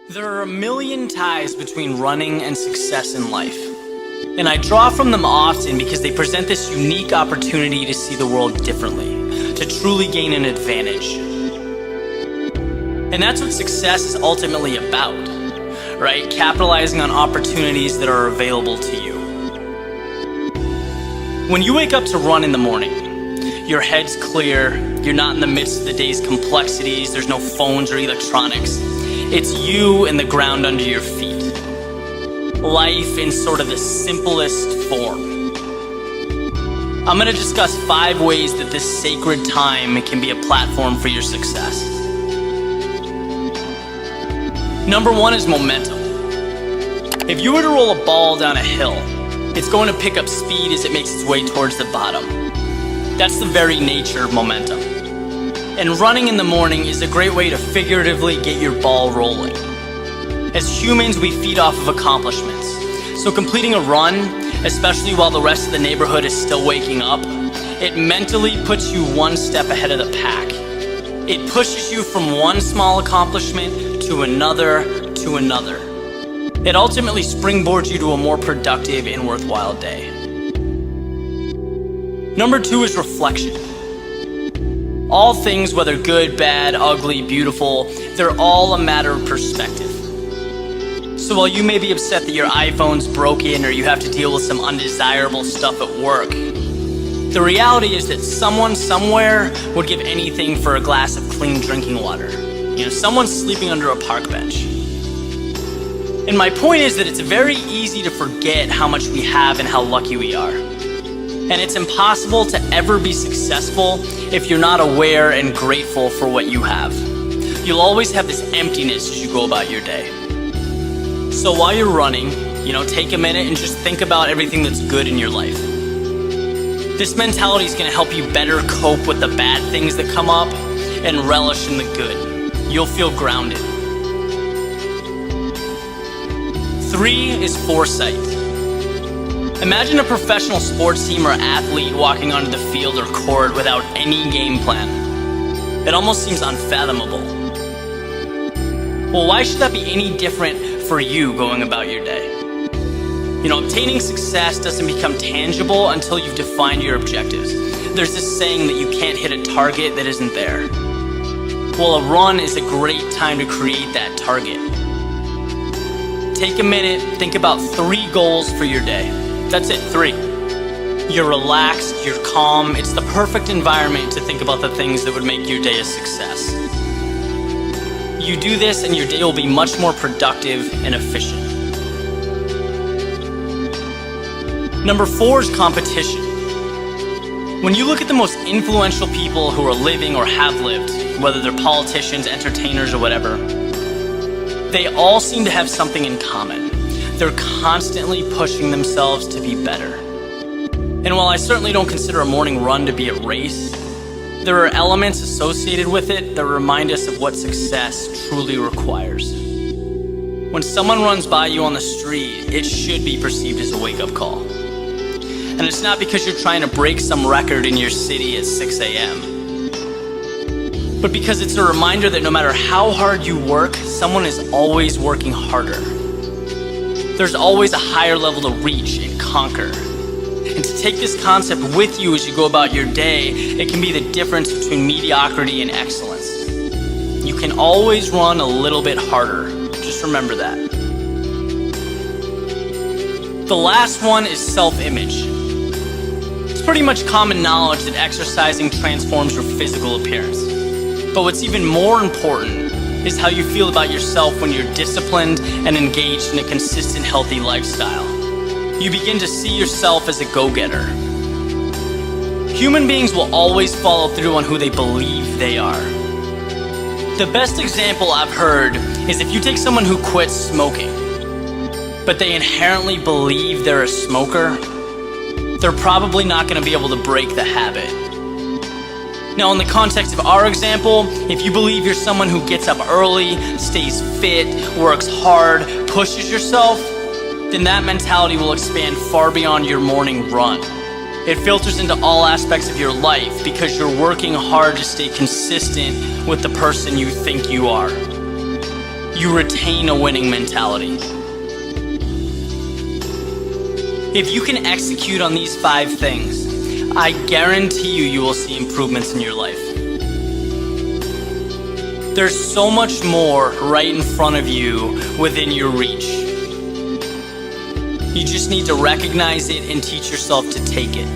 There are a million ties between running and success in life, and I draw from them often because they present this unique opportunity to see the world differently, to truly gain an advantage. And that's what success is ultimately about, right? Capitalizing on opportunities that are available to you. When you wake up to run in the morning, your head's clear, you're not in the midst of the day's complexities, there's no phones or electronics. It's you and the ground under your feet. Life in sort of the simplest form. I'm going to discuss 5 ways that this sacred time can be a platform for your success. Number 1 is momentum. If you were to roll a ball down a hill, it's going to pick up speed as it makes its way towards the bottom. That's the very nature of momentum. And running in the morning is a great way to figuratively get your ball rolling. As humans, we feed off of accomplishments. So completing a run, especially while the rest of the neighborhood is still waking up, it mentally puts you one step ahead of the pack. It pushes you from one small accomplishment to another to another. It ultimately springboards you to a more productive and worthwhile day. Number 2 is reflection. All things, whether good, bad, ugly, beautiful, they're all a matter of perspective. So while you may be upset that your iPhone's broken or you have to deal with some undesirable stuff at work, the reality is that someone somewhere would give anything for a glass of clean drinking water. Someone's sleeping under a park bench. And my point is that it's very easy to forget how much we have and how lucky we are. And it's impossible to ever be successful if you're not aware and grateful for what you have. You'll always have this emptiness as you go about your day. So while you're running, take a minute and just think about everything that's good in your life. This mentality is going to help you better cope with the bad things that come up and relish in the good. You'll feel grounded. 3 is foresight. Imagine a professional sports team or athlete walking onto the field or court without any game plan. It almost seems unfathomable. Well, why should that be any different for you going about your day? Obtaining success doesn't become tangible until you've defined your objectives. There's this saying that you can't hit a target that isn't there. Well, a run is a great time to create that target. Take a minute, think about 3 goals for your day. That's it, 3. You're relaxed, you're calm, it's the perfect environment to think about the things that would make your day a success. You do this and your day will be much more productive and efficient. Number 4 is competition. When you look at the most influential people who are living or have lived, whether they're politicians, entertainers, or whatever, they all seem to have something in common. They're constantly pushing themselves to be better. And while I certainly don't consider a morning run to be a race, there are elements associated with it that remind us of what success truly requires. When someone runs by you on the street, it should be perceived as a wake-up call. And it's not because you're trying to break some record in your city at 6 a.m., but because it's a reminder that no matter how hard you work, someone is always working harder. There's always a higher level to reach and conquer. And to take this concept with you as you go about your day, it can be the difference between mediocrity and excellence. You can always run a little bit harder. Just remember that. The last one is self-image. It's pretty much common knowledge that exercising transforms your physical appearance. But what's even more important is how you feel about yourself when you're disciplined and engaged in a consistent, healthy lifestyle. You begin to see yourself as a go-getter. Human beings will always follow through on who they believe they are. The best example I've heard is if you take someone who quits smoking, but they inherently believe they're a smoker, they're probably not going to be able to break the habit. Now, in the context of our example, if you believe you're someone who gets up early, stays fit, works hard, pushes yourself, then that mentality will expand far beyond your morning run. It filters into all aspects of your life because you're working hard to stay consistent with the person you think you are. you retain a winning mentality. If you can execute on these 5 things, I guarantee you will see improvements in your life. There's so much more right in front of you within your reach. You just need to recognize it and teach yourself to take it.